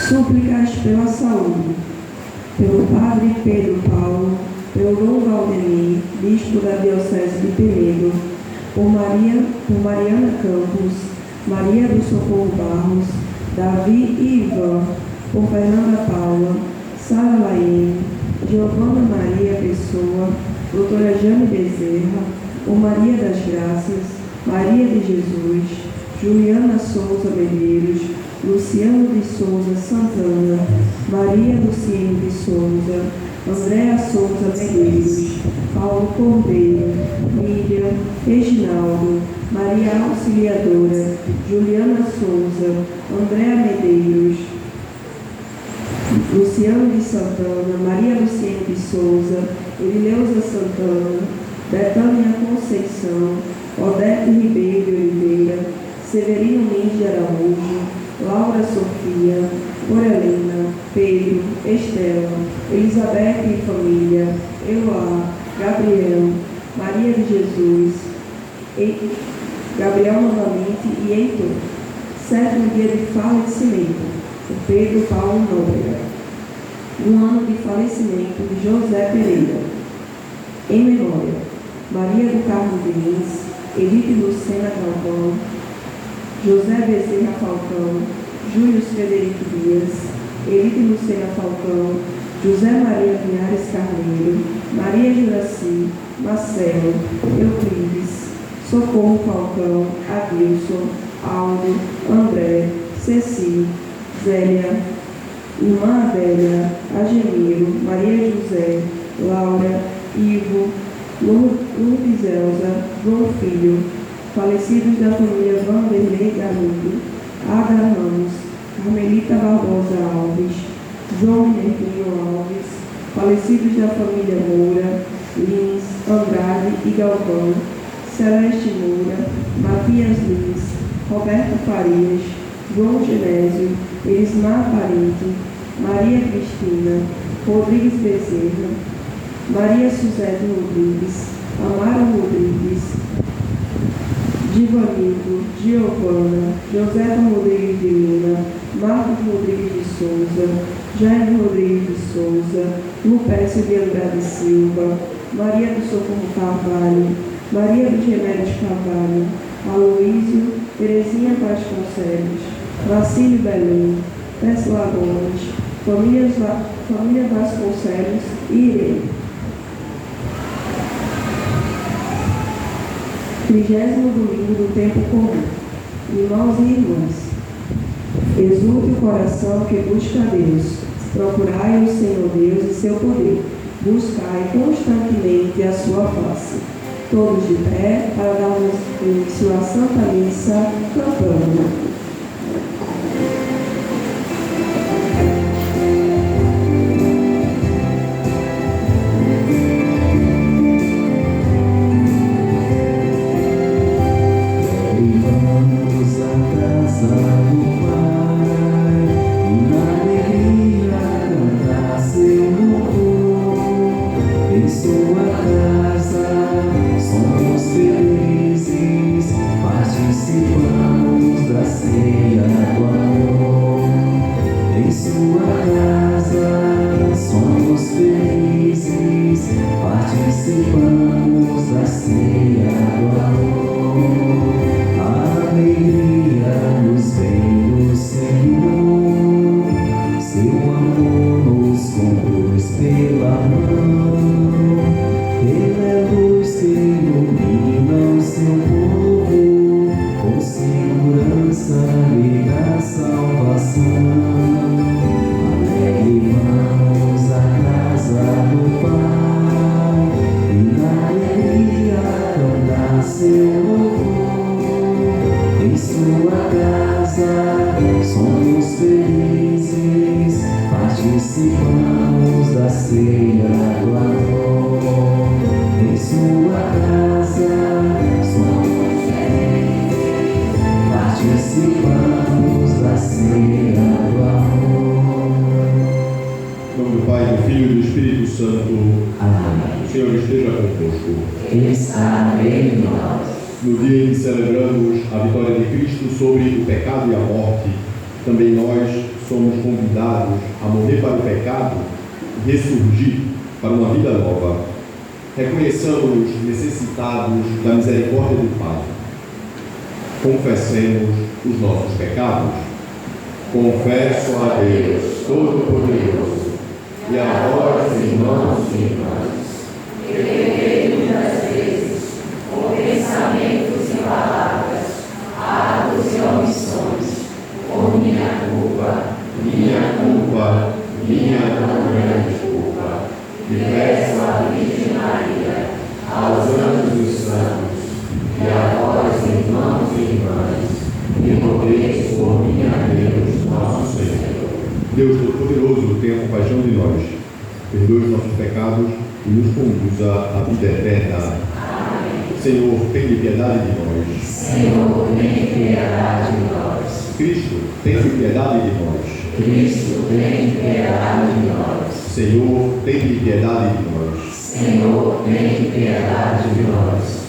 Súplicas pela saúde. Pelo Padre Pedro Paulo, pelo Dom Valdemir, Bispo da Diocese de Penedo, por Mariana Campos, Maria do Socorro Barros, Davi e Ivan, por Fernanda Paula, Sara Laine, Giovana Maria Pessoa, doutora Jane Bezerra, por Maria das Graças, Maria de Jesus, Juliana Souza Medeiros, Luciano de Souza Santana, Maria Luciene de Souza, Andréa Souza Medeiros, Paulo Cordeiro, Miriam, Reginaldo, Maria Auxiliadora, Juliana Souza, Andréa Medeiros, Luciano de Santana, Maria Luciene de Souza, Erileuza Santana, Betânia Conceição, Odete Ribeiro de Oliveira, Severino Lins de Araújo, Laura Sofia, Morelina, Pedro, Estela, Elizabeth e família, Eloá, Gabriel, Maria de Jesus, Gabriel novamente e Heitor. Sétimo dia de falecimento, de Pedro Paulo Nóbrega. 1 ano de falecimento de José Pereira. Em memória, Maria do Carmo Diniz, Edith Lucena Galvão, José Bezerra Falcão, Júlio Frederico Dias, Edith Lucena Falcão, José Maria Pinhares Carneiro, Maria Juraci, Marcelo, Euclides, Socorro Falcão, Adilson, Aldo, André, Ceci, Zélia, Irmã Adélia, Agemiro, Maria José, Laura, Ivo, Lourdes Elza, João Filho, falecidos da família Vanderlei Galindo, Ada Ramos, Carmelita Barbosa Alves, João Minervinho Alves, falecidos da família Moura, Lins, Andrade e Galvão, Celeste Moura, Matias Lins, Roberto Farias, João Genésio, Elismar Parente, Maria Cristina, Rodrigues Bezerra, Maria Suzete Rodrigues, Amaro Rodrigues, Divanito, Giovana, Josefa Rodrigues de Lima, Marcos Rodrigues de Souza, Jair Rodrigues de Souza, Lupécio de Andrade Silva, Maria do Socorro Carvalho, Maria dos Remédios Carvalho, Aloísio, Terezinha Vasconcelos, Vacílio Belém, Tesla Gomes, Família Vasconcelos e Irene. 30º domingo do tempo comum. Irmãos e irmãs, exulte o coração que busca a Deus. Procurai o Senhor Deus e seu poder. Buscai constantemente a sua face. Todos de pé para darmos início à Santa Missa cantando. também nós somos convidados a morrer para o pecado e ressurgir para uma vida nova. Reconheçamos-nos necessitados da misericórdia do Pai. Confessemos os nossos pecados. Confesso a Deus Todo-Poderoso e a vós, irmãos e irmãs, que pequei muitas vezes, com pensamentos e palavras, atos e omissões, por minha culpa, minha tão grande culpa. E peço à Virgem Maria, aos anjos dos santos, e a vós, irmãos e irmãs, que rogueis por mim a Deus, nosso Senhor. Deus Todo-Poderoso, tenha compaixão de nós, perdoe os nossos pecados e nos conduza à vida eterna. Amém. Senhor, tenha piedade de nós. Senhor, tenha piedade de nós. Cristo, tenha piedade de nós. Cristo, tenha piedade de nós. Senhor, tenha piedade de nós. Senhor, tenha piedade de nós.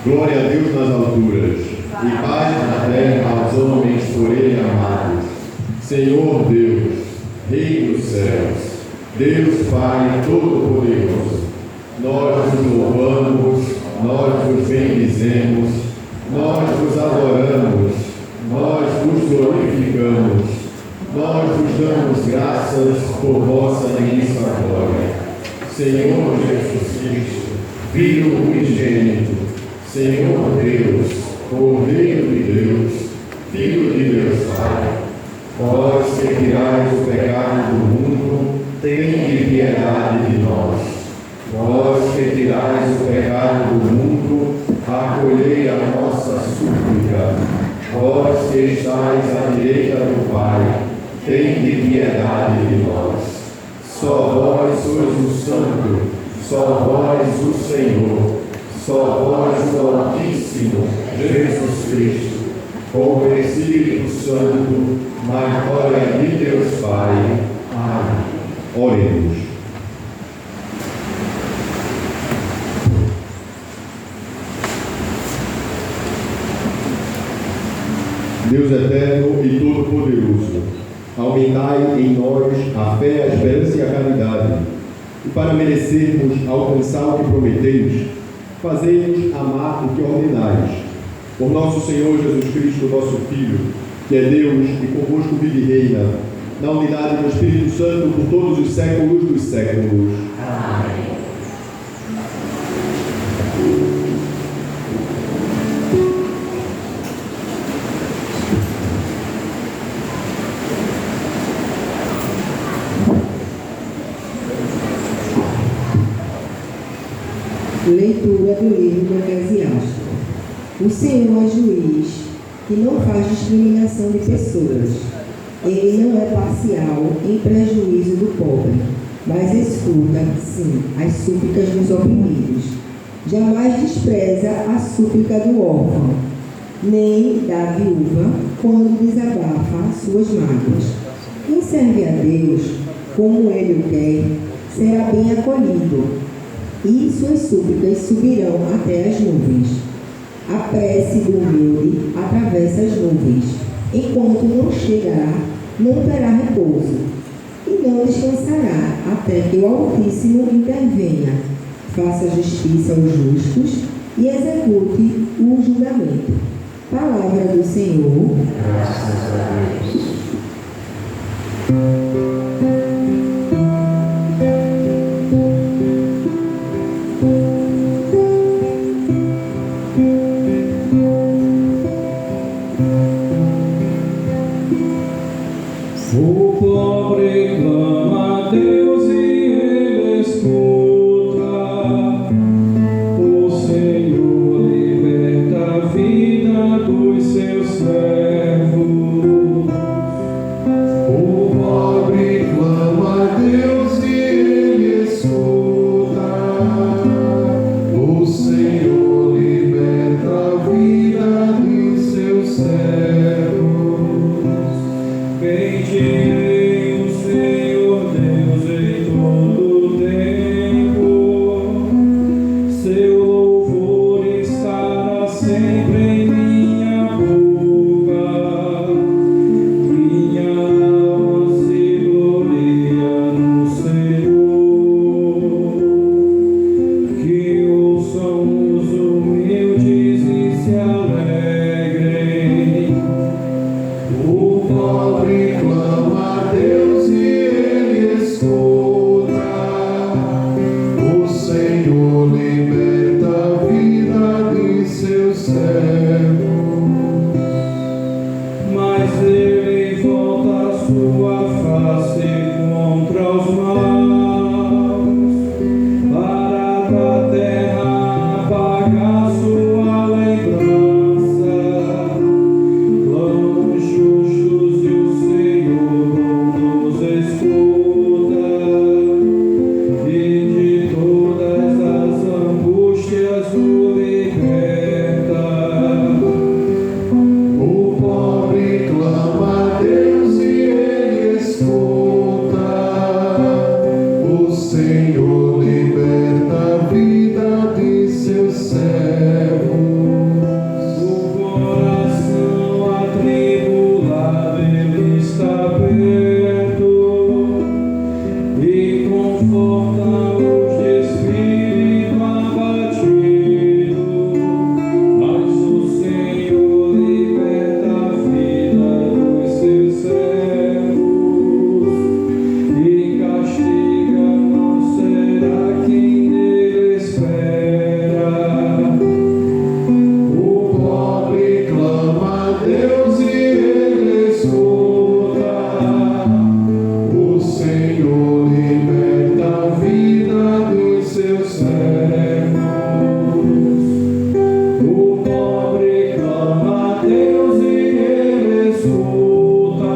Glória a Deus nas alturas, e paz na terra aos homens por Ele amados. Senhor Deus, Rei dos céus, Deus Pai Todo-Poderoso, nós vos louvamos, nós vos bendizemos, nós vos adoramos, nós vos glorificamos, nós vos damos graças por vossa imensa glória. Senhor Jesus Cristo, Filho unigênito, Senhor Deus, Cordeiro de Deus, Filho de Deus Pai, vós que tirais o pecado do mundo, tende piedade de nós. Vós que tirais o pecado do mundo, acolhei a nossa súplica. Vós que estáis à direita do Pai, tende piedade de nós. Só vós sois o Santo, só vós o Senhor, só vós o Altíssimo, Jesus Cristo, com o Espírito Santo, na glória de Deus Pai. Amém. Oremos. Deus eterno e todo-poderoso, Aumentai em nós a fé, a esperança e a caridade. E para merecermos alcançar o que prometeis, fazei-nos amar o que ordenais. Por nosso Senhor Jesus Cristo, nosso Filho, que é Deus e convosco vive e reina, na unidade do Espírito Santo, por todos os séculos dos séculos. Amém. Leitura do livro do Eclesiástico. O Senhor é juiz, que não faz discriminação de pessoas. Ele não é parcial em prejuízo do pobre, mas escuta, sim, as súplicas dos oprimidos. Jamais despreza a súplica do órfão, nem da viúva quando desabafa suas mágoas. Quem serve a Deus, como Ele o quer, será bem acolhido, e suas súplicas subirão até as nuvens. A prece do humilde atravessa as nuvens. Enquanto não chegará, não terá repouso, e não descansará até que o Altíssimo intervenha, faça justiça aos justos e execute o julgamento. Palavra do Senhor. Graças a Deus. O pobre clama a Deus e Ele escuta. O Senhor liberta a vida dos seus servos. O pobre clama a Deus e Ele escuta. O Senhor liberta a vida dos seus servos. Bendirei o Senhor Deus em todo tempo. Seu louvor estará sempre em minha boca. Minha alma se gloria no Senhor. Que ouçam os humildes e se alegrem. O pobre clama a Deus e Ele escuta. O Senhor liberta a vida de seus servos. Mas Ele volta a sua face contra os maus, para da terra apagar sua lembrança. Clamam os justos e o Senhor nos escuta, e de todas as angústias o liberta. O pobre clama a Deus e Ele escuta. O Senhor liberta a vida de seus servos. O coração atribulado Ele está perto, e conforta os de espírito abatido. Mas o Senhor liberta a vida dos seus servos, e castiga não será quem nele espera. O pobre clama a Deus e Ele escuta. O Senhor liberta a vida dos seus servos. O pobre clama a Deus e Ele escuta.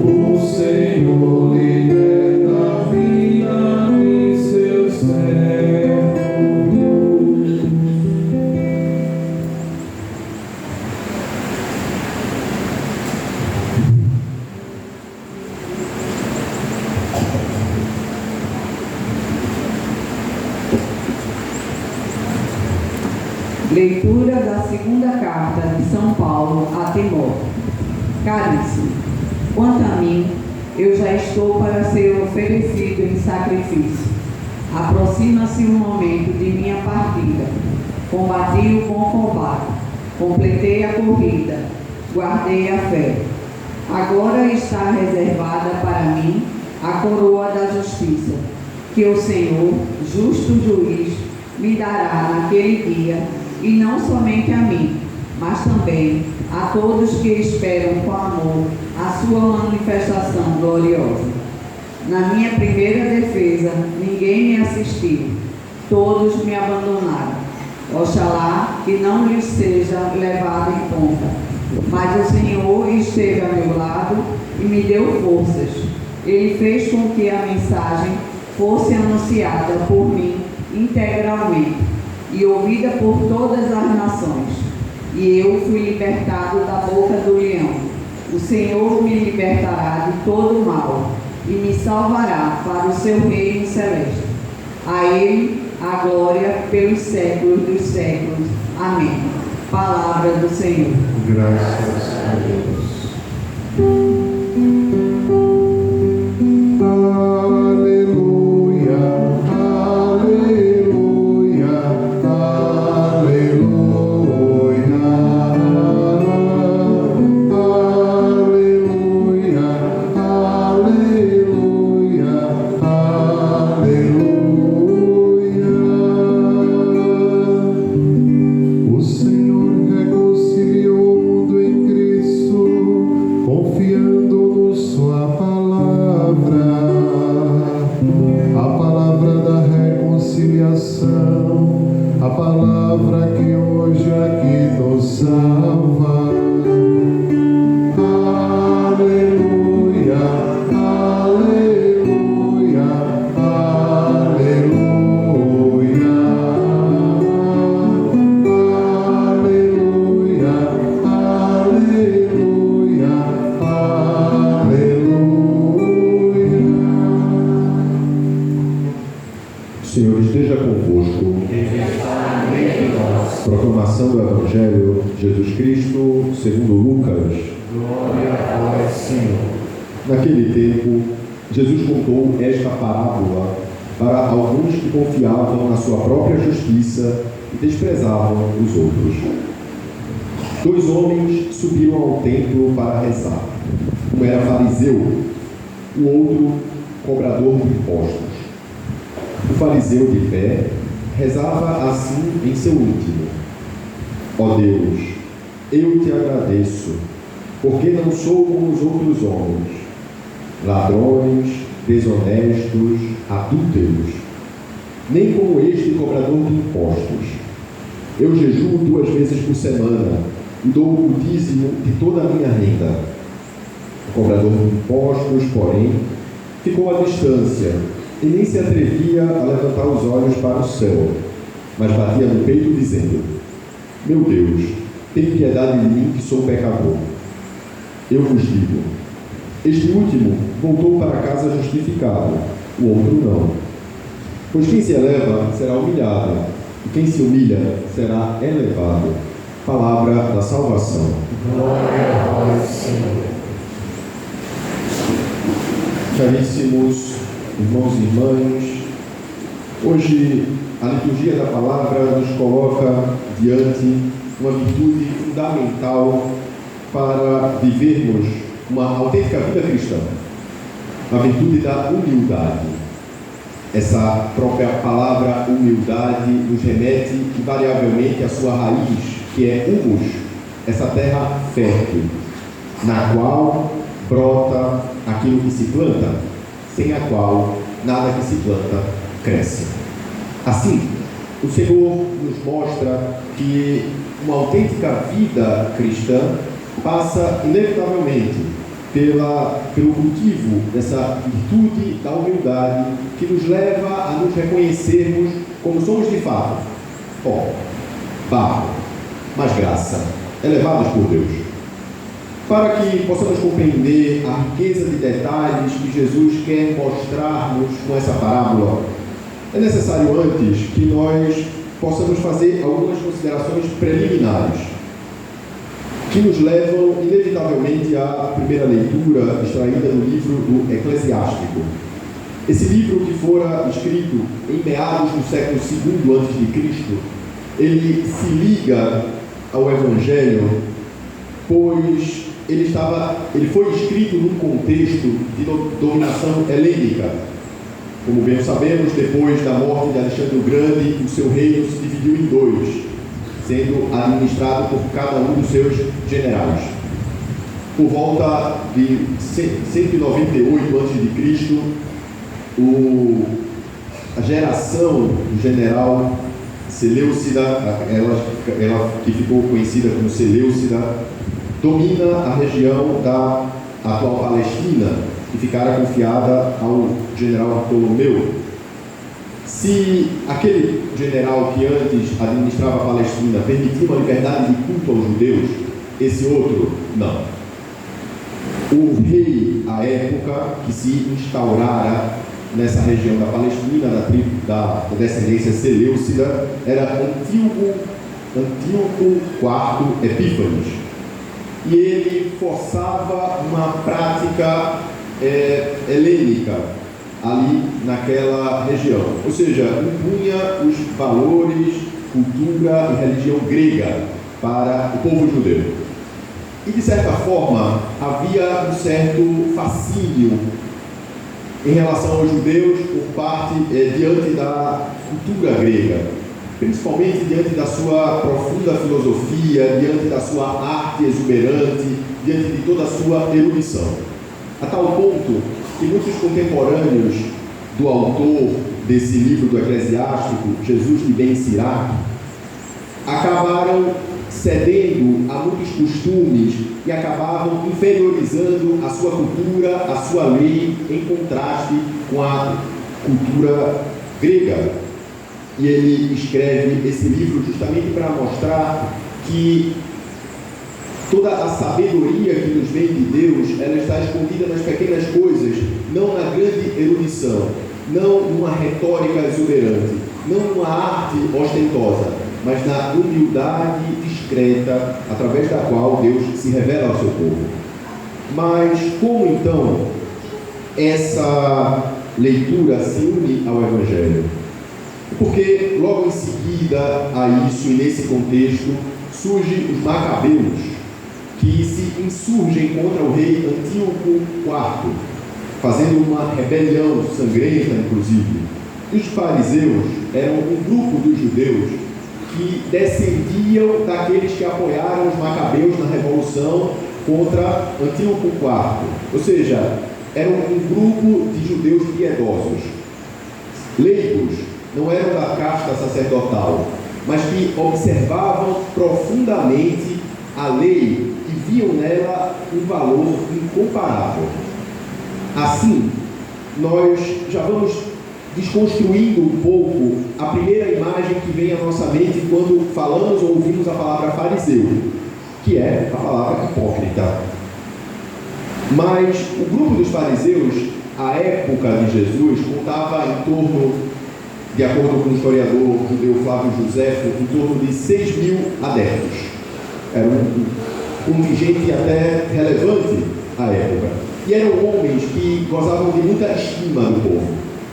O Senhor liberta a vida de seus servos. Leitura da segunda carta de São Paulo a Timóteo. Caríssimo, Quanto a mim, eu já estou para ser oferecido em sacrifício. Aproxima-se o momento de minha partida. Combati o bom combate, completei a corrida, guardei a fé. Agora está reservada para mim a coroa da justiça, que o Senhor, justo juiz, me dará naquele dia, e não somente a mim, mas também a todos que esperam com amor a sua manifestação gloriosa. Na minha primeira defesa, ninguém me assistiu, todos me abandonaram. Oxalá que não lhes seja levado em conta, mas o Senhor esteve a meu lado e me deu forças. Ele fez com que a mensagem fosse anunciada por mim integralmente e ouvida por todas as nações. E eu fui libertado da boca do leão. O Senhor me libertará de todo o mal e me salvará para o seu reino celeste. A Ele a glória pelos séculos dos séculos. Amém. Palavra do Senhor. Graças a Deus. Aleluia, aleluia, aleluia, aleluia, aleluia, aleluia. O Senhor reconciliou o mundo em Cristo, confiando-nos sua palavra, a palavra da reconciliação, a palavra que hoje aqui nos salva. Aleluia, aleluia, aleluia, aleluia, aleluia, aleluia. O Senhor esteja convosco. Proclamação do Evangelho de Jesus Cristo segundo Lucas. Glória a vós, Senhor. Naquele tempo, Jesus contou esta parábola para alguns que confiavam na sua própria justiça e desprezavam os outros. 2 homens subiram ao templo para rezar. Um era fariseu, o outro cobrador de impostos. O fariseu, de pé, rezava assim em seu íntimo: ó Deus, eu te agradeço, porque não sou como os outros homens, ladrões, desonestos, adúlteros, nem como este cobrador de impostos. Eu jejuo 2 vezes por semana e dou o dízimo de toda a minha renda. O cobrador de impostos, porém, ficou à distância e nem se atrevia a levantar os olhos para o céu, mas batia no peito dizendo: meu Deus, tem piedade de mim que sou pecador. Eu vos digo, este último voltou para casa justificado, o outro não. Pois quem se eleva será humilhado, e quem se humilha será elevado. Palavra da salvação. Glória a vós, Senhor. Caríssimos irmãos e irmãs, hoje a liturgia da palavra nos coloca diante uma virtude fundamental para vivermos uma autêntica vida cristã, a virtude da humildade. Essa própria palavra humildade nos remete invariavelmente à sua raiz, que é humus, essa terra fértil, na qual brota aquilo que se planta, sem a qual nada que se planta cresce. Assim, o Senhor nos mostra que uma autêntica vida cristã passa inevitavelmente pelo cultivo dessa virtude da humildade, que nos leva a nos reconhecermos como somos de fato: pó, barro, mas graça, elevados por Deus. Para que possamos compreender a riqueza de detalhes que Jesus quer mostrar-nos com essa parábola, é necessário antes que nós possamos fazer algumas considerações preliminares, que que nos levam, inevitavelmente, à primeira leitura extraída do livro do Eclesiástico. Esse livro, que fora escrito em meados do século II a.C., ele se liga ao Evangelho, pois ele foi escrito num contexto de dominação helênica. Como bem sabemos, depois da morte de Alexandre o Grande, o seu reino se dividiu em dois, sendo administrado por cada um dos seus generais. Por volta de 198 a.C., a geração do general Seleucida, ela que ficou conhecida como Seleucida, domina a região da atual Palestina, que ficara confiada ao general Ptolomeu. Se aquele general que antes administrava a Palestina permitia uma liberdade de culto aos judeus, esse outro não. O rei, à época, que se instaurara nessa região da Palestina, da tribo da descendência Seleucida, era Antíoco IV Epífanes. E ele forçava uma prática helênica ali naquela região, ou seja, impunha os valores, cultura e religião grega para o povo judeu. E de certa forma havia um certo fascínio em relação aos judeus por parte diante da cultura grega, principalmente diante da sua profunda filosofia, diante da sua arte exuberante, diante de toda a sua erudição. A tal ponto que muitos contemporâneos do autor desse livro do Eclesiástico, Jesus de Ben Sirac, acabaram cedendo a muitos costumes e acabavam inferiorizando a sua cultura, a sua lei, em contraste com a cultura grega. E ele escreve esse livro justamente para mostrar que toda a sabedoria que nos vem de Deus, ela está escondida nas pequenas coisas, não na grande erudição, não numa retórica exuberante, não numa arte ostentosa, mas na humildade discreta, através da qual Deus se revela ao seu povo. Mas como então essa leitura se une ao Evangelho? Porque logo em seguida a isso e nesse contexto surgem os macabeus, que se insurgem contra o rei Antíoco IV, fazendo uma rebelião sangrenta, inclusive. Os fariseus eram um grupo dos judeus que descendiam daqueles que apoiaram os macabeus na revolução contra Antíoco IV. Ou seja, eram um grupo de judeus piedosos, leigos, não eram da casta sacerdotal, mas que observavam profundamente a lei e viam nela um valor incomparável. Assim, nós já vamos desconstruindo um pouco a primeira imagem que vem à nossa mente quando falamos ou ouvimos a palavra fariseu, que é a palavra hipócrita. Mas o grupo dos fariseus, à época de Jesus, contava em torno, de acordo com o historiador judeu Flávio Joséfo, em torno de 6.000 adeptos. Era um contingente até relevante à época. E eram homens que gozavam de muita estima do povo.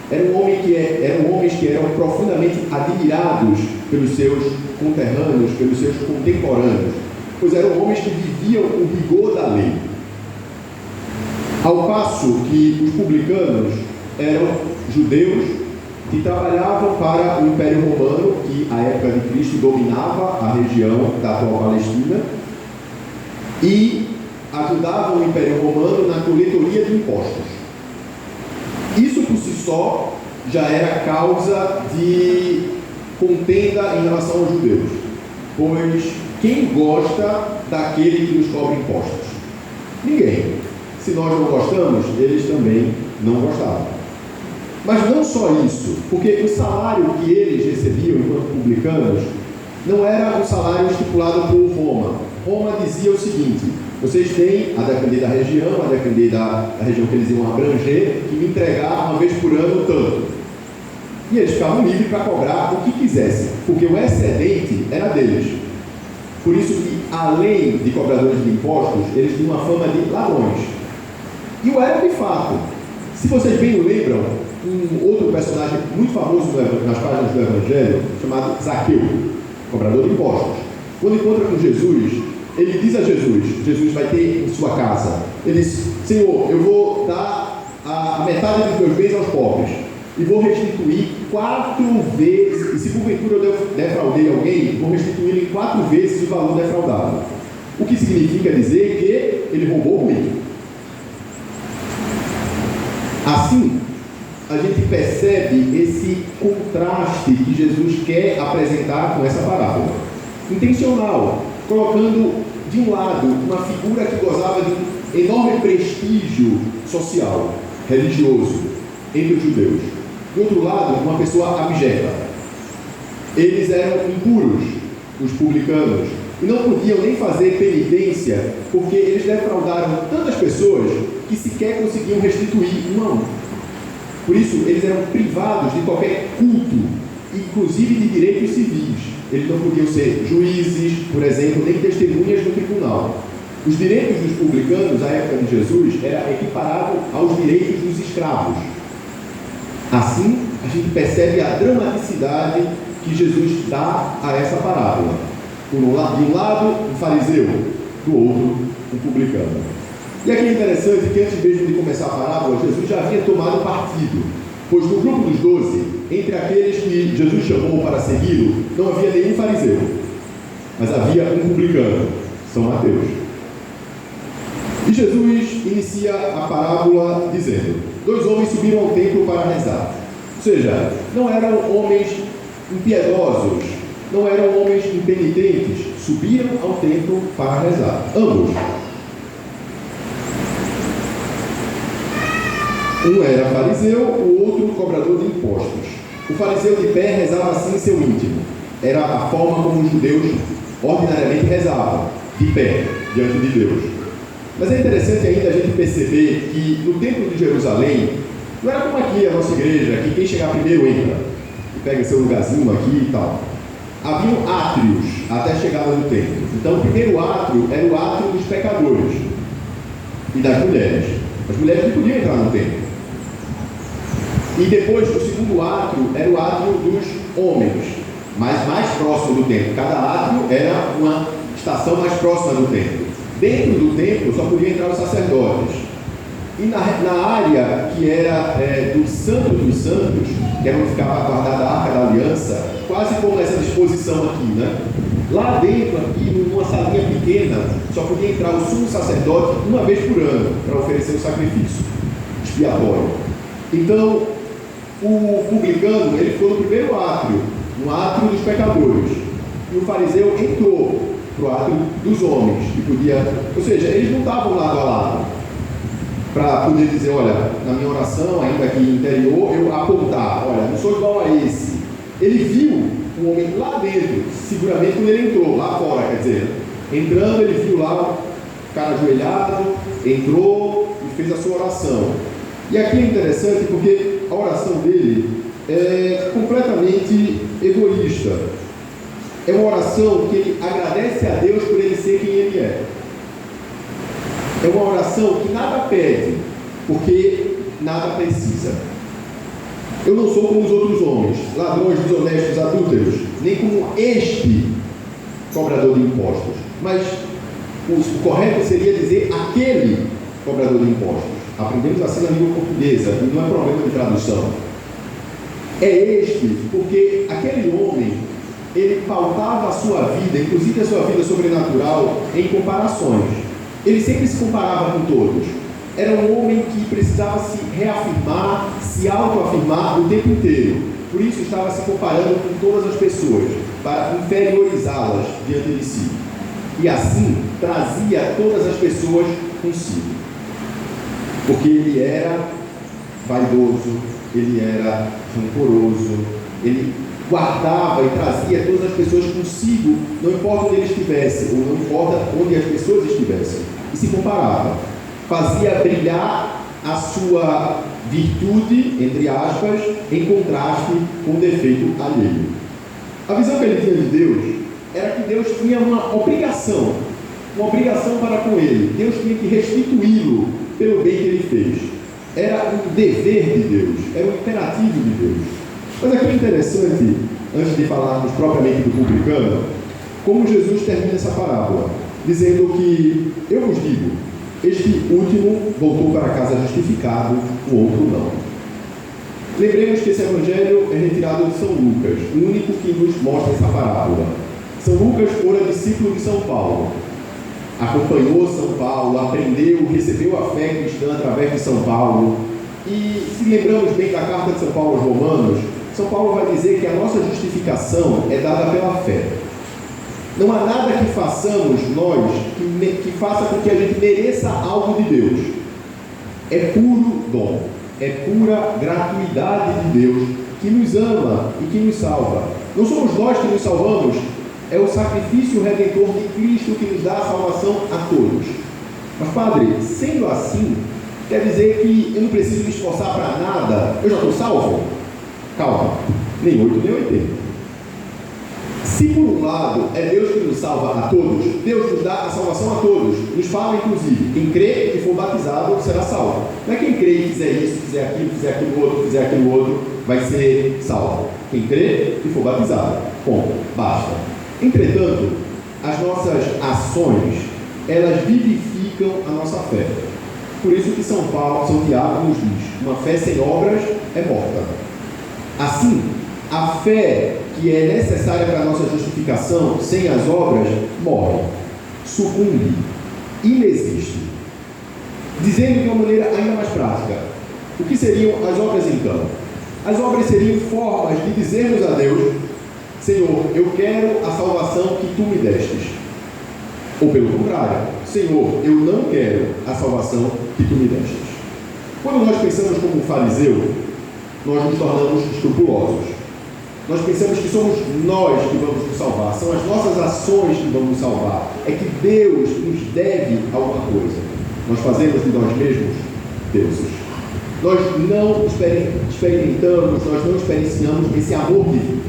Eram homens que eram profundamente admirados pelos seus conterrâneos, pelos seus contemporâneos, pois eram homens que viviam o rigor da lei. Ao passo que os publicanos eram judeus que trabalhavam para o Império Romano, que à época de Cristo dominava a região da atual Palestina, e ajudavam o Império Romano na coletoria de impostos. Isso por si só já era causa de contenda em relação aos judeus, pois quem gosta daquele que nos cobra impostos? Ninguém. Se nós não gostamos, eles também não gostavam. Mas não só isso, porque o salário que eles recebiam enquanto publicanos não era o salário estipulado por Roma. Roma dizia o seguinte: vocês têm, a depender da região, a depender da região que eles iam abranger, que me entregar uma vez por ano tanto. E eles ficavam livres para cobrar o que quisessem, porque o excedente era deles. Por isso que, além de cobradores de impostos, eles tinham uma fama de ladrões. E o eram de fato. Se vocês bem lembram, um outro personagem muito famoso nas páginas do Evangelho, chamado Zaqueu, cobrador de impostos. Quando encontra com Jesus, ele diz a Jesus vai ter em sua casa, ele diz: Senhor, eu vou dar a metade dos meus bens aos pobres e vou restituir 4 vezes, e se porventura eu defraudei alguém, vou restituir em 4 vezes o valor defraudado. O que significa dizer que ele roubou muito. Assim, a gente percebe esse contraste que Jesus quer apresentar com essa parábola. Intencional, colocando de um lado uma figura que gozava de um enorme prestígio social, religioso, entre os judeus. Do outro lado, uma pessoa abjeta. Eles eram impuros, os publicanos, e não podiam nem fazer penitência, porque eles defraudaram tantas pessoas que sequer conseguiam restituir um a um. Por isso, eles eram privados de qualquer culto, inclusive de direitos civis. Eles não podiam ser juízes, por exemplo, nem testemunhas no tribunal. Os direitos dos publicanos, à época de Jesus, era equiparável aos direitos dos escravos. Assim, a gente percebe a dramaticidade que Jesus dá a essa parábola. De um lado, um fariseu, do outro, um publicano. E aqui é interessante que antes mesmo de começar a parábola, Jesus já havia tomado partido, pois no grupo dos 12, entre aqueles que Jesus chamou para segui-lo, não havia nenhum fariseu, mas havia um publicano, São Mateus. E Jesus inicia a parábola dizendo: 2 homens subiram ao templo para rezar. Ou seja, não eram homens impiedosos, não eram homens impenitentes, subiram ao templo para rezar. Ambos. Um era fariseu, o outro cobrador de impostos. O fariseu de pé rezava assim em seu íntimo. Era a forma como os judeus ordinariamente rezavam, de pé, diante de Deus. Mas é interessante ainda a gente perceber que no templo de Jerusalém, não era como aqui a nossa igreja, que quem chegar primeiro entra, e pega seu lugarzinho aqui e tal. Haviam átrios até a chegada do templo. Então o primeiro átrio era o átrio dos pecadores e das mulheres. As mulheres não podiam entrar no templo. E depois, o segundo átrio era o átrio dos homens, mas mais próximo do templo. Cada átrio era uma estação mais próxima do templo. Dentro do templo só podiam entrar os sacerdotes. E na área que era do Santo dos Santos, que era onde ficava guardada a Arca da Aliança, quase como essa disposição aqui, né? Lá dentro, aqui, numa salinha pequena, só podia entrar o sumo sacerdote uma vez por ano para oferecer o sacrifício expiatório. Então, o publicano, ele ficou no primeiro átrio, no átrio dos pecadores, e o fariseu entrou para o átrio dos homens, que podia, ou seja, eles não estavam lado a lado, para poder dizer: olha, na minha oração, ainda aqui interior, eu apontar: olha, não sou igual a esse. Ele viu o homem lá dentro, seguramente quando ele entrou, lá fora, quer dizer, entrando, ele viu lá o cara ajoelhado, entrou e fez a sua oração. E aqui é interessante porque a oração dele é completamente egoísta. É uma oração que ele agradece a Deus por ele ser quem ele é. É uma oração que nada pede, porque nada precisa. Eu não sou como os outros homens, ladrões, desonestos, adúlteros, nem como este cobrador de impostos. Mas o correto seria dizer aquele cobrador de impostos. Aprendemos assim na língua portuguesa, e não é problema de tradução. É este, porque aquele homem, ele pautava a sua vida, inclusive a sua vida sobrenatural, em comparações. Ele sempre se comparava com todos. Era um homem que precisava se reafirmar, se autoafirmar o tempo inteiro. Por isso estava se comparando com todas as pessoas, para inferiorizá-las diante de si. E assim trazia todas as pessoas consigo. Porque ele era vaidoso, ele era rancoroso, ele guardava e trazia todas as pessoas consigo, não importa onde ele estivesse, ou não importa onde as pessoas estivessem, e se comparava, fazia brilhar a sua virtude, entre aspas, em contraste com o defeito alheio. A visão que ele tinha de Deus era que Deus tinha uma obrigação para com ele. Deus tinha que restituí-lo pelo bem que ele fez. Era um dever de Deus, era um imperativo de Deus. Mas aqui é interessante, antes de falarmos propriamente do publicano, como Jesus termina essa parábola, dizendo que, eu vos digo, este último voltou para casa justificado, o outro não. Lembremos que esse evangelho é retirado de São Lucas, o único que nos mostra essa parábola. São Lucas fora discípulo de São Paulo. Acompanhou São Paulo, aprendeu, recebeu a fé cristã através de São Paulo. E se lembramos bem da carta de São Paulo aos Romanos, São Paulo vai dizer que a nossa justificação é dada pela fé. Não há nada que façamos nós que faça com que a gente mereça algo de Deus. É puro dom, é pura gratuidade de Deus que nos ama e que nos salva. Não somos nós que nos salvamos, é o sacrifício redentor de Cristo que nos dá a salvação a todos. Mas, Padre, sendo assim, quer dizer que eu não preciso me esforçar para nada, eu já estou salvo? Calma, nem 8 nem 80. Se por um lado é Deus que nos salva a todos, Deus nos dá a salvação a todos, nos fala inclusive, quem crê e for batizado será salvo. Não é quem crê e fizer isso, fizer aquilo outro, vai ser salvo. Quem crê e for batizado, ponto, basta. Entretanto, as nossas ações, elas vivificam a nossa fé. Por isso que São Tiago nos diz, uma fé sem obras é morta. Assim, a fé que é necessária para a nossa justificação, sem as obras, morre, sucumbe, inexiste. Dizendo de uma maneira ainda mais prática, o que seriam as obras então? As obras seriam formas de dizermos a Deus, Senhor, eu quero a salvação que Tu me destes. Ou pelo contrário, Senhor, eu não quero a salvação que Tu me destes. Quando nós pensamos como um fariseu, nós nos tornamos escrupulosos. Nós pensamos que somos nós que vamos nos salvar, são as nossas ações que vão nos salvar, é que Deus nos deve alguma coisa. Nós fazemos de nós mesmos deuses. Nós não experimentamos, nós não experienciamos esse amor divino.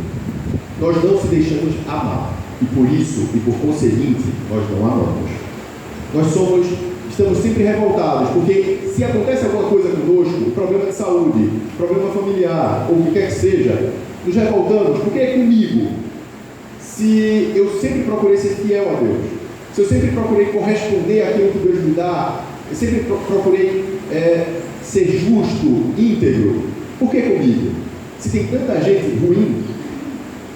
Nós não se deixamos amar. E por isso, e por conseguinte, nós não amamos. Nós estamos sempre revoltados, porque se acontece alguma coisa conosco, problema de saúde, problema familiar, ou o que quer que seja, nos revoltamos, porque é comigo. Se eu sempre procurei ser fiel a Deus, se eu sempre procurei corresponder àquilo que Deus me dá, eu sempre procurei ser justo, íntegro, por que comigo? Se tem tanta gente ruim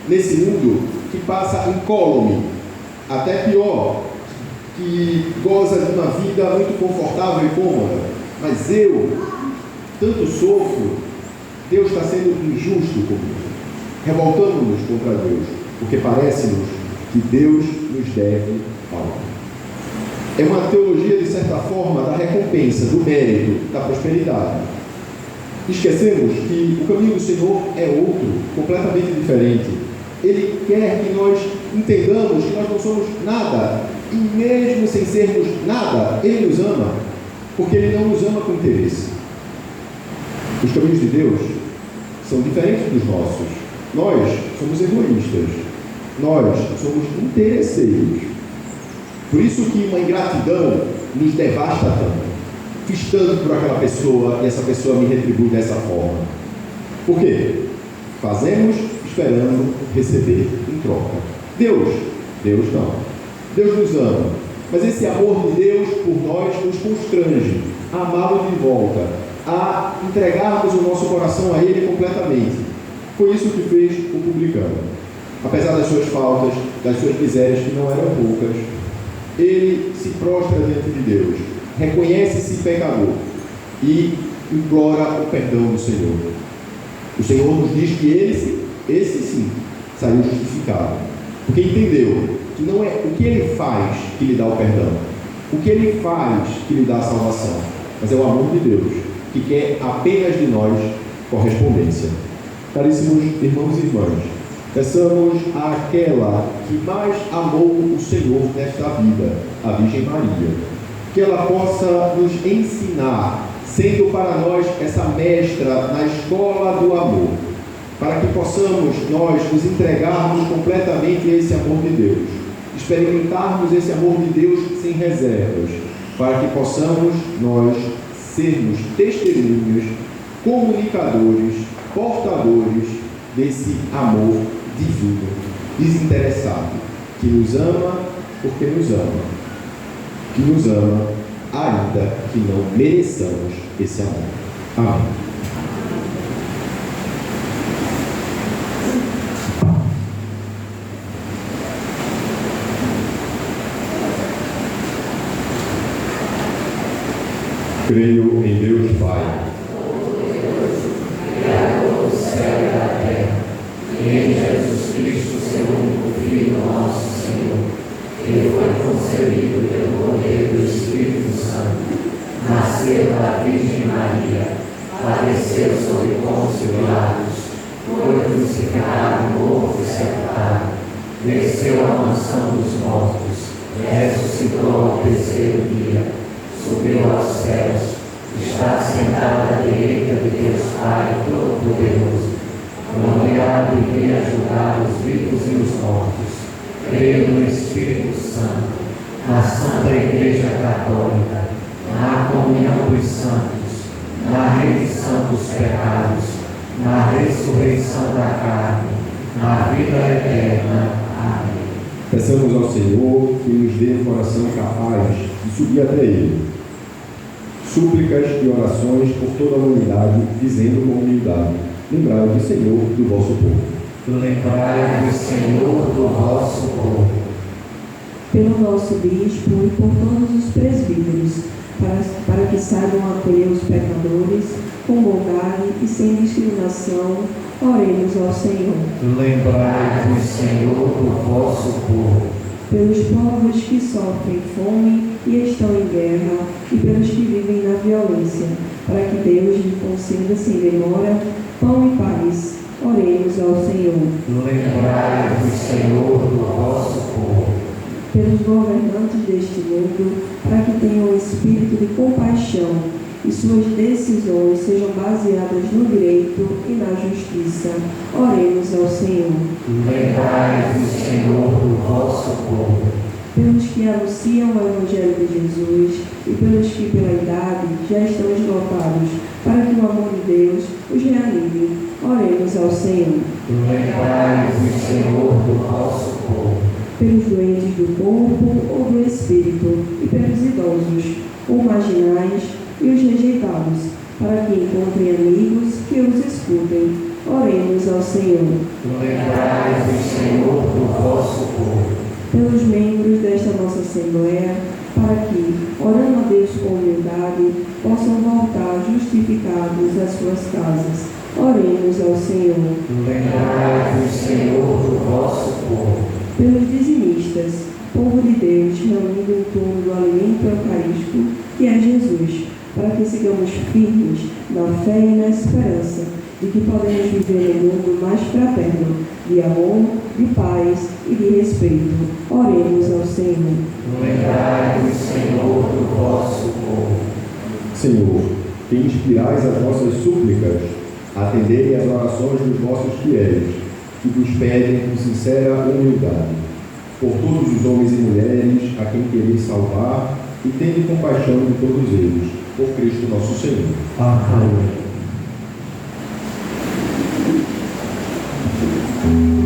nesse mundo que passa incólume, até pior, que goza de uma vida muito confortável e cômoda, mas eu tanto sofro, Deus está sendo injusto comigo. Revoltamos-nos contra Deus, porque parece-nos que Deus nos deve algo. É uma teologia, de certa forma, da recompensa, do mérito, da prosperidade. Esquecemos que o caminho do Senhor é outro, completamente diferente. Ele quer que nós entendamos que nós não somos nada, e mesmo sem sermos nada, Ele nos ama, porque Ele não nos ama com interesse. Os caminhos de Deus são diferentes dos nossos. Nós somos egoístas, nós somos interesseiros. Por isso que uma ingratidão nos devasta tanto. Fiz tanto por aquela pessoa e essa pessoa me retribui dessa forma. Por quê? Fazemos esperando receber em troca. Deus não. Deus nos ama, mas esse amor de Deus por nós nos constrange a amá-lo de volta, a entregarmos o nosso coração a Ele completamente. Foi isso que fez o publicano. Apesar das suas faltas, das suas misérias, que não eram poucas, ele se prostra diante de Deus, reconhece-se pecador e implora o perdão do Senhor. O Senhor nos diz que esse sim, saiu justificado, porque entendeu que não é o que ele faz que lhe dá o perdão, o que ele faz que lhe dá a salvação, mas é o amor de Deus, que quer apenas de nós correspondência. Caríssimos irmãos e irmãs, peçamos àquela que mais amou o Senhor nesta vida, a Virgem Maria, que ela possa nos ensinar, sendo para nós essa mestra na escola do amor, para que possamos nós nos entregarmos completamente a esse amor de Deus, experimentarmos esse amor de Deus sem reservas, para que possamos nós sermos testemunhas, comunicadores, portadores desse amor divino, desinteressado, que nos ama porque nos ama, que nos ama ainda que não mereçamos esse amor. Amém. Creio em Deus Pai, Criador do céu e da terra, e em Jesus Cristo, seu único Filho, nosso Senhor, que foi concebido pelo poder do Espírito Santo, nasceu da Virgem Maria, padeceu sob Pôncio Pilatos, foi crucificado, morto e sepultado, desceu à mansão dos mortos, ressuscitou ao terceiro dia, subiu aos céus, está sentado à direita de Deus Pai Todo-Poderoso, onde há de vir a julgar os vivos e os mortos. Creio no Espírito Santo, na Santa Igreja Católica, na comunhão dos santos, na remissão dos pecados, na ressurreição da carne, na vida eterna. Amém. Peçamos ao Senhor que nos dê um coração capaz de subir até Ele. Súplicas e orações por toda a humanidade, dizendo com humildade: lembrai-vos, Senhor, do vosso povo. Lembrai-vos, Senhor, do vosso povo. Pelo nosso bispo e por todos os presbíteros, para que saibam acolher os pecadores com bondade e sem discriminação, oremos ao Senhor. Lembrai-vos, Senhor, do vosso povo. Pelos povos que sofrem fome e estão em guerra, e pelos que vivem na violência, para que Deus lhe conceda sem demora pão e paz. Oremos ao Senhor. Lembrai-vos, Senhor, do vosso povo. Pelos governantes deste mundo, para que tenham um espírito de compaixão e suas decisões sejam baseadas no direito e na justiça. Oremos ao Senhor. Lembrai-vos, Senhor, do vosso povo. Pelos que anunciam o Evangelho de Jesus e pelos que pela idade já estão esgotados, para que o amor de Deus os reanime. Oremos ao Senhor. Lembrai-vos, Senhor, do vosso povo. Pelos doentes do corpo ou do espírito, e pelos idosos, ou marginais e os rejeitados, para que encontrem amigos que os escutem. Oremos ao Senhor. Lembrai-vos, Senhor, do vosso povo. Pelos membros desta nossa Assembleia, para que, orando a Deus com humildade, possam voltar justificados às suas casas. Oremos ao Senhor. Lembrai-vos, Senhor, do vosso povo. Pelos dizimistas, povo de Deus, reunido em torno do alimento eucarístico, que é Jesus, para que sigamos firmes na fé e na esperança de que podemos viver em um mundo mais fraterno, de amor, de paz e de respeito. Oremos ao Senhor. Lembrai-vos, Senhor, do vosso povo. Senhor, que inspirais as nossas súplicas, atendei às orações dos vossos fiéis, que vos pedem com sincera humildade, por todos os homens e mulheres a quem quereis salvar, e tende compaixão de todos eles, por Cristo nosso Senhor. Amém. Oh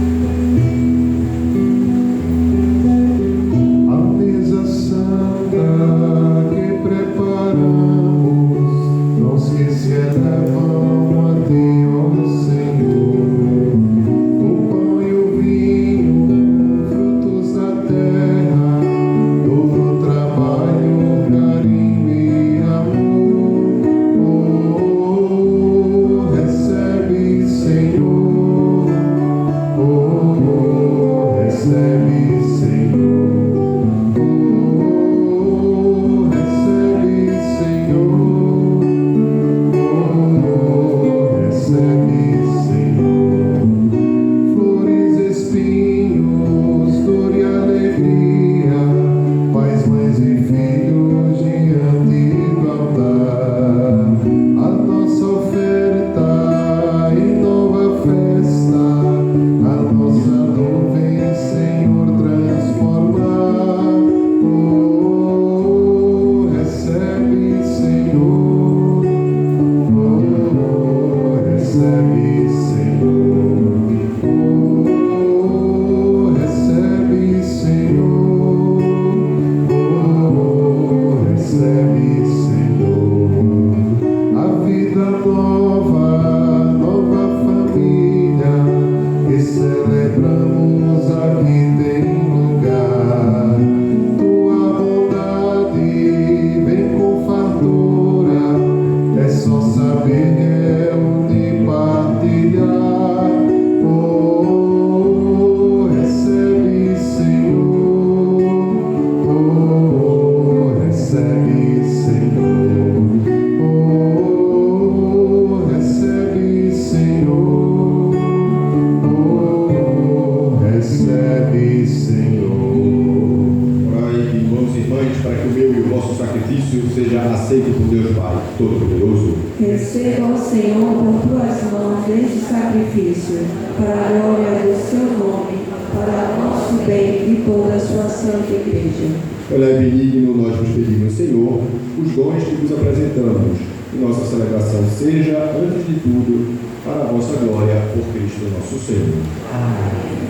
Pai Todo-Poderoso, receba, ó Senhor, por tuas mãos este sacrifício, para a glória do seu nome, para o nosso bem e toda a sua santa igreja. olhai benigno, nós vos pedimos, Senhor, os dons que vos apresentamos, e nossa celebração seja, antes de tudo, para a vossa glória, por Cristo nosso Senhor. Amém.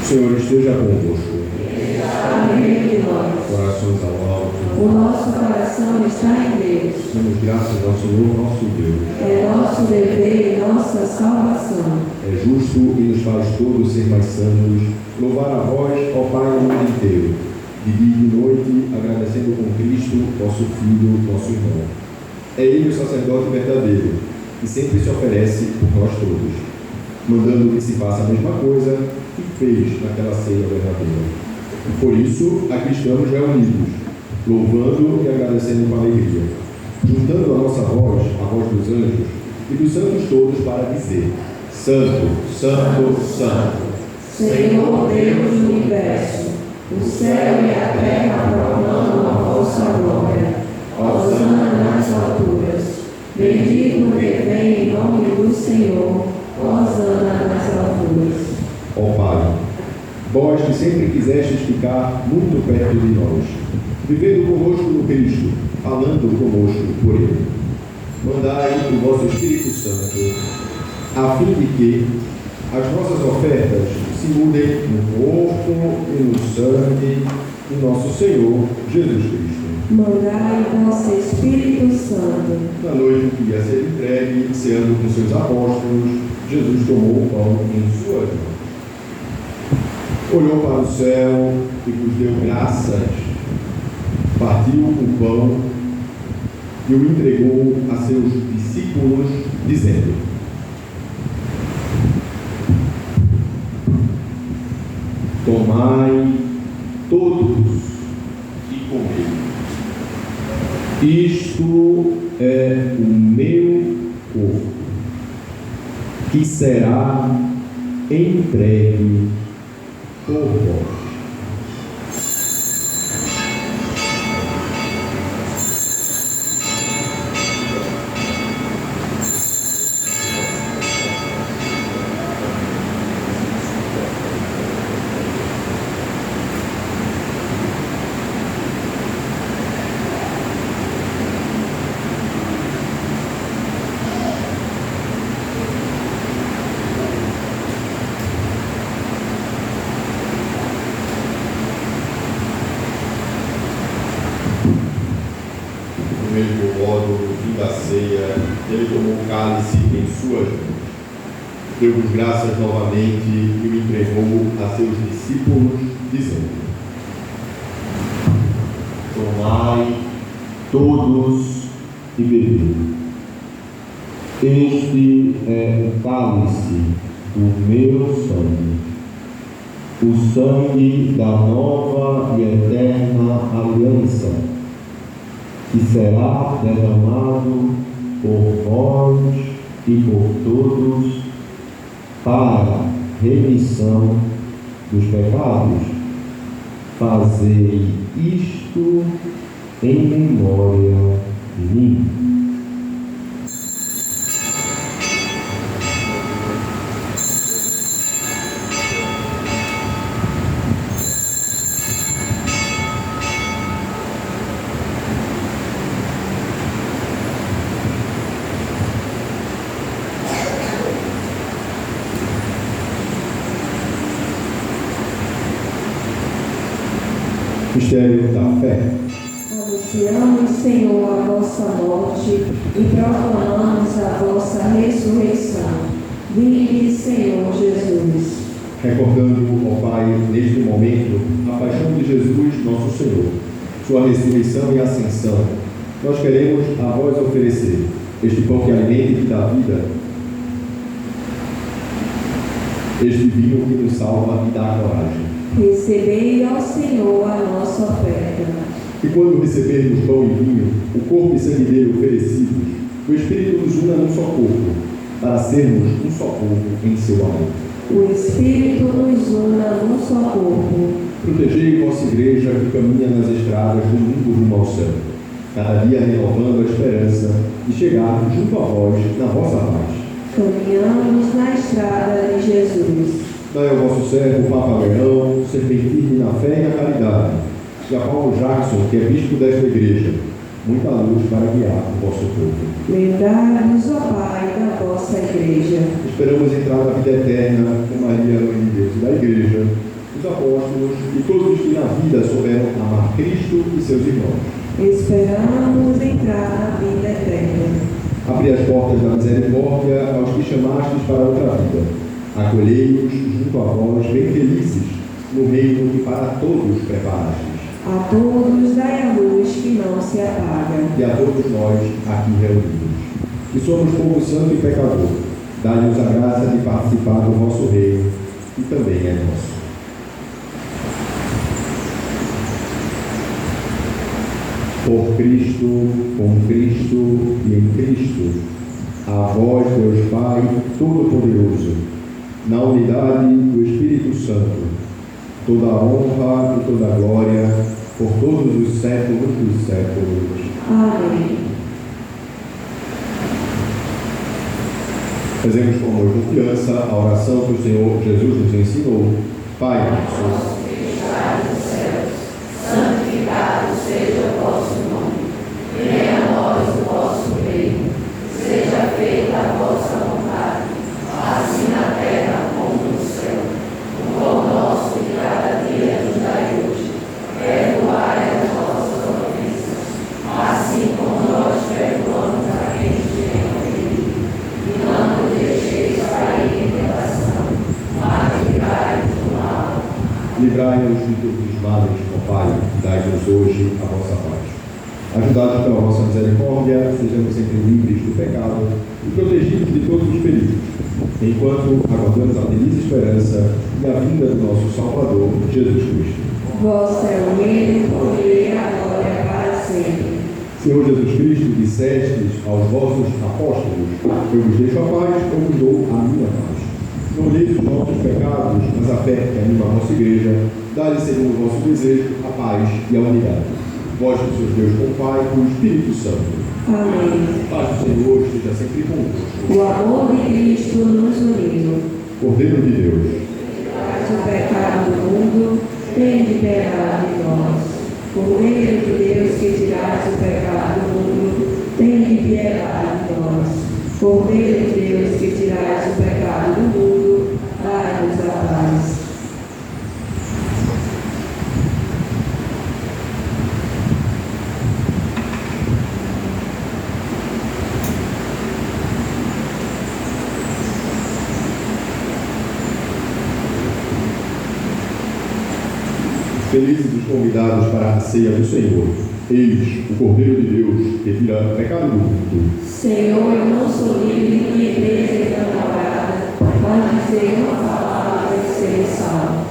O Senhor esteja convosco. Amém de nós. Corações ao alto. O nosso coração está em Deus. Damos graças ao Senhor nosso Deus. É nosso dever e nossa salvação. É justo e nos faz todos ser mais santos, louvar a vós, ó Pai, no mundo inteiro, de dia e de noite, agradecendo com Cristo, vosso Filho, nosso irmão. É Ele o sacerdote verdadeiro, que sempre se oferece por nós todos, mandando que se faça a mesma coisa que fez naquela ceia verdadeira. Por isso, aqui estamos reunidos, louvando e agradecendo com alegria, juntando a nossa voz, a voz dos anjos e dos santos todos para dizer: Santo, Santo, Santo, Senhor Deus do universo, o céu e a terra proclamam a vossa glória. Hosana nas alturas. Bendito o que vem em nome do Senhor. Hosana nas alturas. ó Pai, vós que sempre quisestes ficar muito perto de nós, vivendo conosco no Cristo, falando conosco por Ele, mandai o vosso Espírito Santo, a fim de que as nossas ofertas se mudem no corpo e no sangue de nosso Senhor Jesus Cristo. Mandai vosso Espírito Santo. Na noite que ia ser entregue, ceando com seus apóstolos, Jesus tomou o pão em suas mãos. Olhou para o céu e vos deu graças, partiu o pão e o entregou a seus discípulos, dizendo: Tomai todos e comei. Isto é o meu corpo, que será entregue por vós. Do mesmo modo, no fim da ceia, ele tomou o cálice em suas mãos, deu-vos graças novamente e o entregou a seus discípulos, dizendo: Tomai todos e bebei. Este é o cálice do meu sangue, o sangue da nova e eterna aliança, que será derramado por vós e por todos para remissão dos pecados. Fazei isto em memória de mim. Mistério da fé. Anunciamos, Senhor, a vossa morte e proclamamos a vossa ressurreição. Vinde, Senhor Jesus. Recordando, ó Pai, neste momento, a paixão de Jesus, nosso Senhor, sua ressurreição e ascensão, nós queremos a vós oferecer este pão que alimenta e que dá vida, este vinho que nos salva e dá coragem. Recebei, ó Senhor, a nossa oferta. E quando recebermos pão e vinho, o corpo e sangue dele oferecidos, o Espírito nos una num só corpo, para sermos um só corpo em seu amor. O Espírito nos una num só corpo. Protegei vossa igreja que caminha nas estradas do mundo rumo ao céu, cada dia renovando a esperança de chegar junto a vós na vossa paz. Caminhamos na estrada de Jesus. Dai ao vosso servo, Papa Leão, ser bem firme na fé e na caridade, e a Paulo Jackson, que é bispo desta igreja, muita luz para guiar o vosso povo. Lembrai-nos, ó Pai, da vossa igreja. Esperamos entrar na vida eterna com Maria, Mãe de Deus e da igreja, os apóstolos e todos os que na vida souberam amar Cristo e seus irmãos. Esperamos entrar na vida eterna. Abri as portas da misericórdia aos que chamastes para outra vida. Acolhei-os junto a vós, bem felizes, no reino que para todos preparastes. A todos dai a luz que não se apaga. E a todos nós aqui reunidos, que somos povo santo e pecador, dai-nos a graça de participar do vosso reino, que também é nosso. Por Cristo, com Cristo e em Cristo, a vós, Deus Pai Todo-Poderoso, na unidade do Espírito Santo, toda a honra e toda a glória, por todos os séculos dos séculos. Amém. Fazemos com amor e confiança a oração que o Senhor Jesus nos ensinou. Pai nosso, que estás nos céus, santificado seja o vosso nome. Venha a nós o vosso reino. Seja feita a vossa vontade, assim na terra como no céu. O pão nosso de cada dia nos dai hoje. Perdoai as nossas ofensas, assim como nós perdoamos a quem nos tem ofendido. E não nos deixeis cair em tentação, mas livrai-nos do mal. livrai-nos de todos os males, ó Pai, e dai-nos hoje a vossa paz. Ajudados pela vossa misericórdia, sejamos sempre livres do pecado e protegidos de todos os perigos, enquanto aguardamos a feliz esperança e a vinda do nosso Salvador, Jesus Cristo. Vosso é o reino, o poder e a glória para sempre. Senhor Jesus Cristo, dissestes aos vossos apóstolos: eu vos deixo a paz, eu vos dou a minha paz. Não olheis os nossos pecados, mas a fé que anima a vossa igreja, dá-lhe segundo o vosso desejo a paz e a unidade. Vós que sois Deus com o Pai, com o Espírito Santo. Amém. Paz do Senhor esteja sempre convosco. O amor de Cristo nos uniu. Cordeiro de Deus, O pecado do mundo, tem de piedade de nós. Cordeiro de Deus que tirais o pecado do mundo, tem de piedade de nós. Cordeiro de Deus que tirais o pecado do mundo, dai-nos a paz. felizes os convidados para a ceia do Senhor. Eis o Cordeiro de Deus que tira o pecado do mundo. Senhor, eu não sou livre de igreja e namorada, mas dizer uma palavra e ser salvo.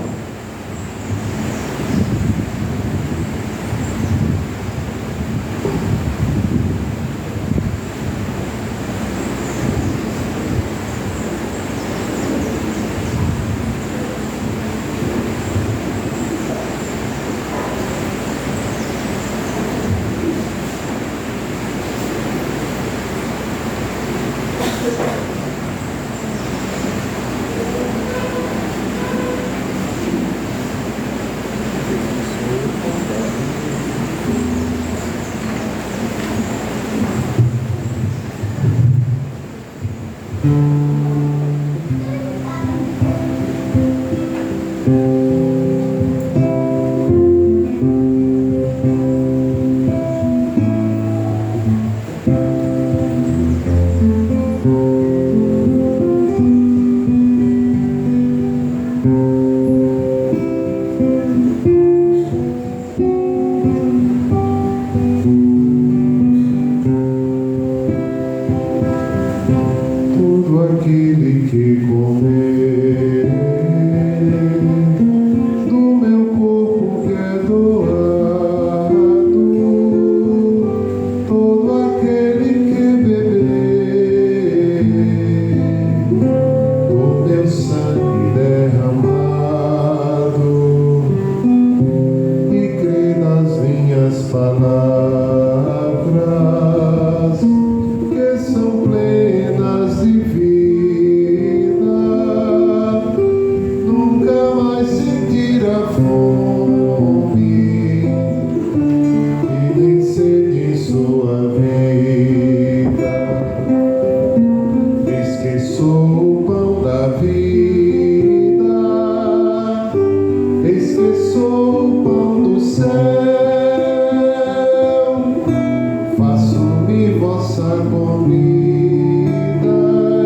vossa comida,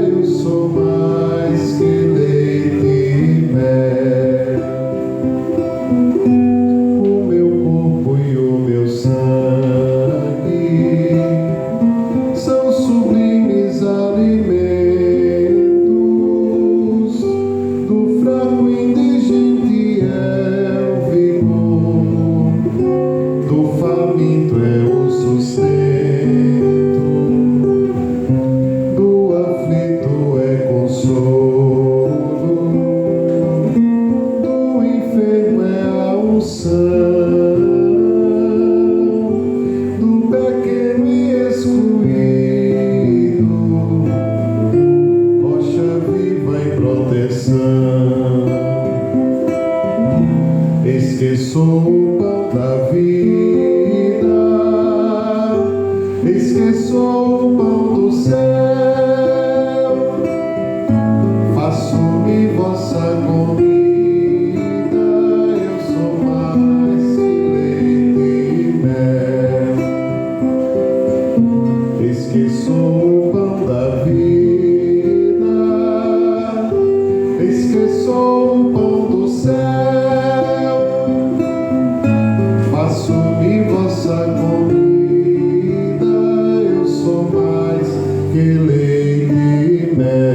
eu sou mais que leite e mel. O meu corpo e o meu sangue são sublimes alimentos, do fraco indigente é o vigor, do faminto é o sustento, do aflito é consolo, do enfermo é a unção, do pequeno e excluído, rocha viva em proteção. Eis que sou o pão da vida, eis que sou o pão do céu. Faço-me vossa comida, eu sou mais que leite e mel. Eis que sou o pão da vida, eis que sou o pão do céu. Faço-me vossa comida, eu sou mais que leite e mel.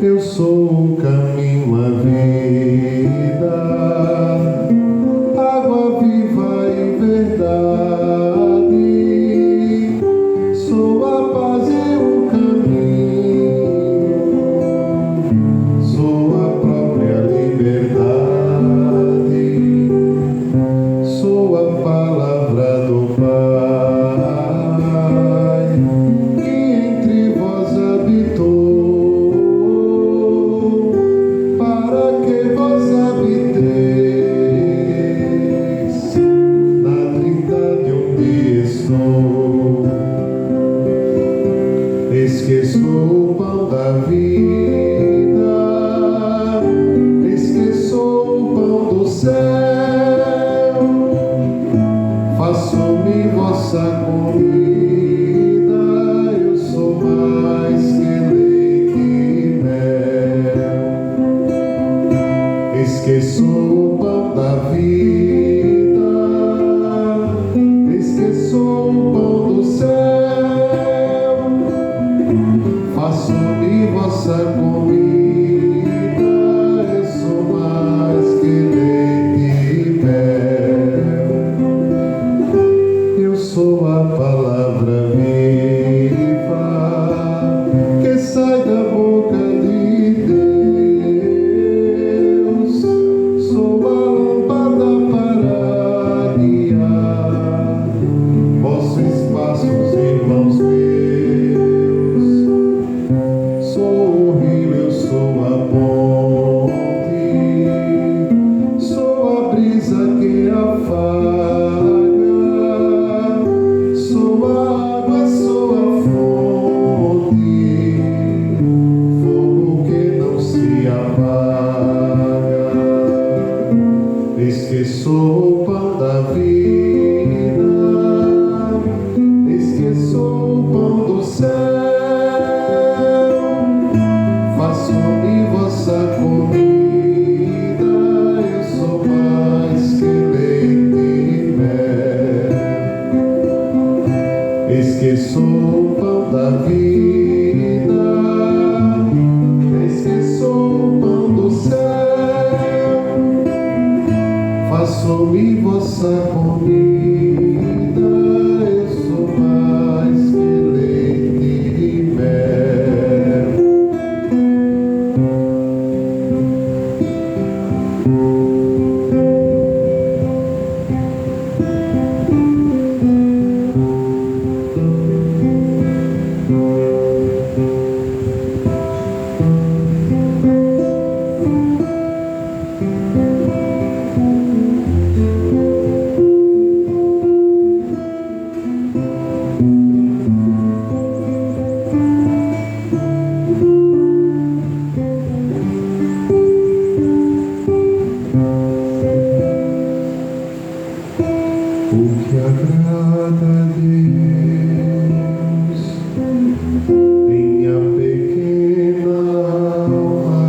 Eu sou o caminho, a vida, água viva e verdade. Sou a paz e o caminho, sou a própria liberdade. Sou a palavra do Pai, que entre vós habitou, para que vós habiteis. Na Trindade onde estou, eis que sou o pão da vida, eis que sou o pão do céu. Faço-me vossa comida, eu sou mais que leite e mel. Eis que sou o pão da vida, eis que sou o pão do céu. Faço-me vossa comida, eu sou mais que leite e mel. Eu sou a palavra que agrada a Deus. Minha pequena alma,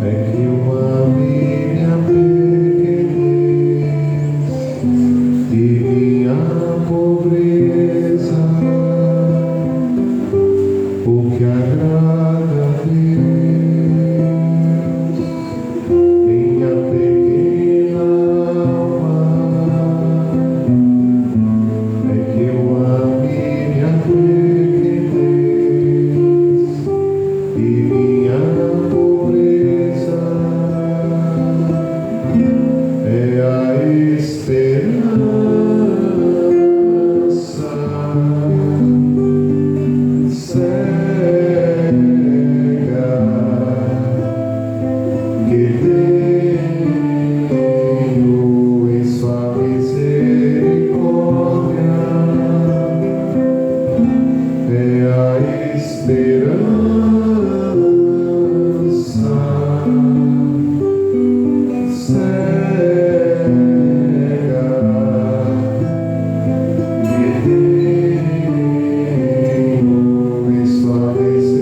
é que eu ame minha pequenez e minha pobreza. O que agrada a Deus. Minha pequena alma, é que eu ame minha pequenez e minha pobreza. É a esperança cega que tenho em sua misericórdia. É a esperança cega que tenho em sua misericórdia.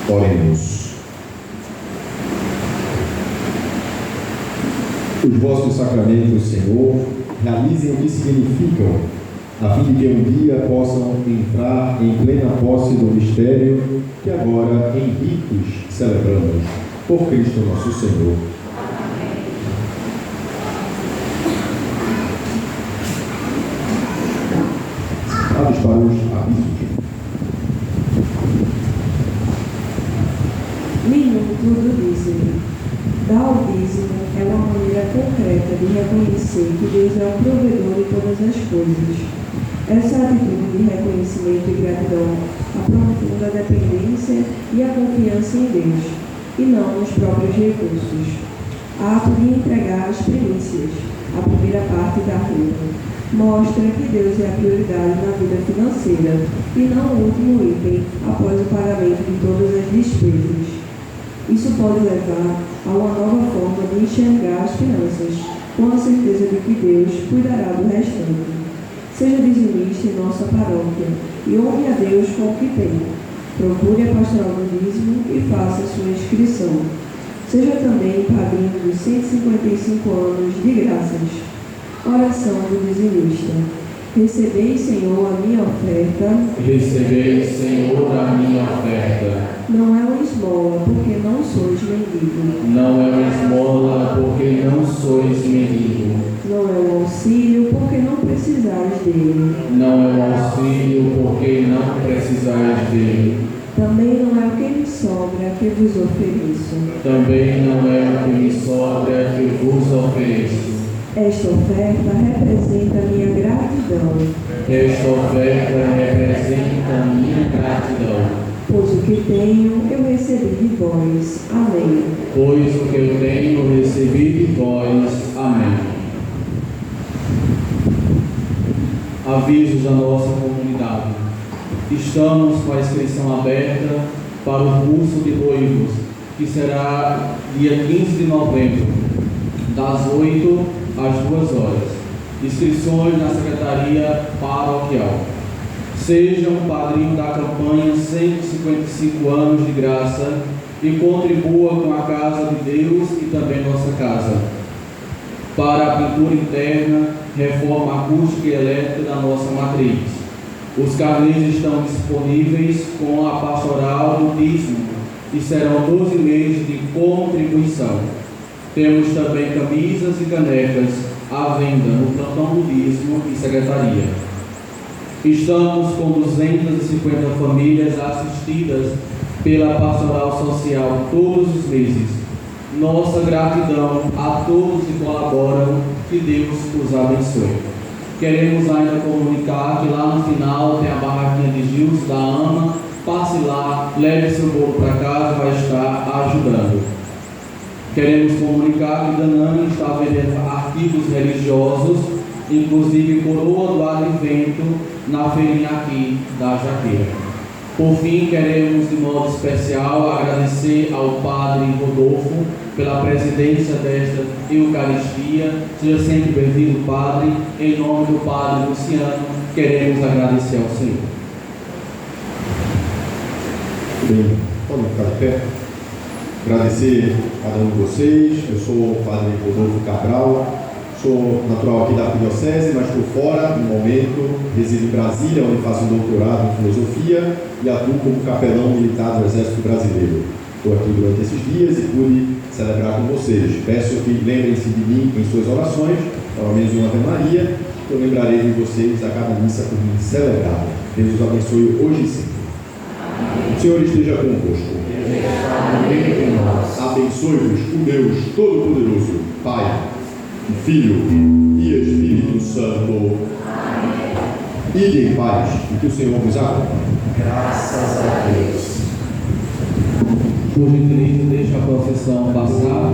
Oremos. Os vossos sacramentos, Senhor, realizem o que significam, a fim de que um dia possam entrar em plena posse do mistério que agora em ritos celebramos. Por Cristo nosso Senhor. Dados para os avisos. Minuto do dízimo. Dar o dízimo é uma maneira concreta de reconhecer que Deus é o provedor de todas as coisas. Essa atitude de reconhecimento e gratidão aprofunda a dependência e a confiança em Deus, e não nos próprios recursos. Ato de entregar as primícias, a primeira parte da renda, mostra que Deus é a prioridade na vida financeira e não o último item após o pagamento de todas as despesas. Isso pode levar a uma nova forma de enxergar as finanças, com a certeza de que Deus cuidará do restante. Seja dizimista em nossa paróquia e honre a Deus com o que tem. Procure a pastoral do dízimo e faça sua inscrição. Seja também padrinho dos 155 anos de graças. Oração do dizimista. Recebei, Senhor, a minha oferta. Recebei, Senhor, a minha oferta. Não é uma esmola, porque não sois mendigo. Não é uma esmola, porque não sois mendigo. Não é um auxílio, porque não precisais dele. Não é um auxílio, porque não precisais dele. Também não é o que me sobra que vos ofereço. Também não é o que me sobra que vos ofereço. Esta oferta representa minha gratidão, Esta oferta representa minha gratidão, pois o que tenho eu recebi de vós. Amém. pois o que eu tenho eu recebi de vós. Amém. Avisos da nossa comunidade. Estamos com a inscrição aberta para o curso de noivos, que será dia 15 de novembro, das 8 às 2 horas. Inscrições na Secretaria Paroquial. Seja um padrinho da campanha 155 anos de graça e contribua com a Casa de Deus e também nossa casa para a pintura interna, reforma acústica e elétrica da nossa matriz. Os carnês estão disponíveis com a pastoral do dízimo e serão 12 meses de contribuição. Temos também camisas e canecas à venda no plantão do dízimo e secretaria. Estamos com 250 famílias assistidas pela pastoral social todos os meses. Nossa gratidão a todos que colaboram, que Deus os abençoe. Queremos ainda comunicar que lá no final tem a barraquinha de Gilson, da AMA. Passe lá, leve seu bolo para casa, vai estar ajudando. Queremos comunicar que Danani está vendendo artigos religiosos, inclusive coroa do advento, na feirinha aqui da Jaqueira. Por fim, queremos de modo especial agradecer ao Padre Rodolfo pela presidência desta Eucaristia. Seja sempre bem-vindo, Padre. Em nome do Padre Luciano, queremos agradecer ao Senhor. Bem, vamos ficar de pé. Agradecer a cada um de vocês. Eu sou o Padre Rodolfo Cabral, sou natural aqui da Arquidiocese, mas estou fora no momento, resido em Brasília, onde faço um doutorado em filosofia e atuo como capelão militar do Exército Brasileiro. Estou aqui durante esses dias e pude celebrar com vocês. Peço que lembrem-se de mim em suas orações, pelo menos uma Ave Maria, que eu lembrarei de vocês a cada missa por mim celebrada. Deus os abençoe hoje e sempre. O Senhor esteja convosco. Abençoe-vos o Deus Todo-Poderoso, Pai, Filho e Espírito Santo. Ide em paz e que o Senhor vos acompanhe. Graças a Deus. Por gentileza, deixa a procissão passar.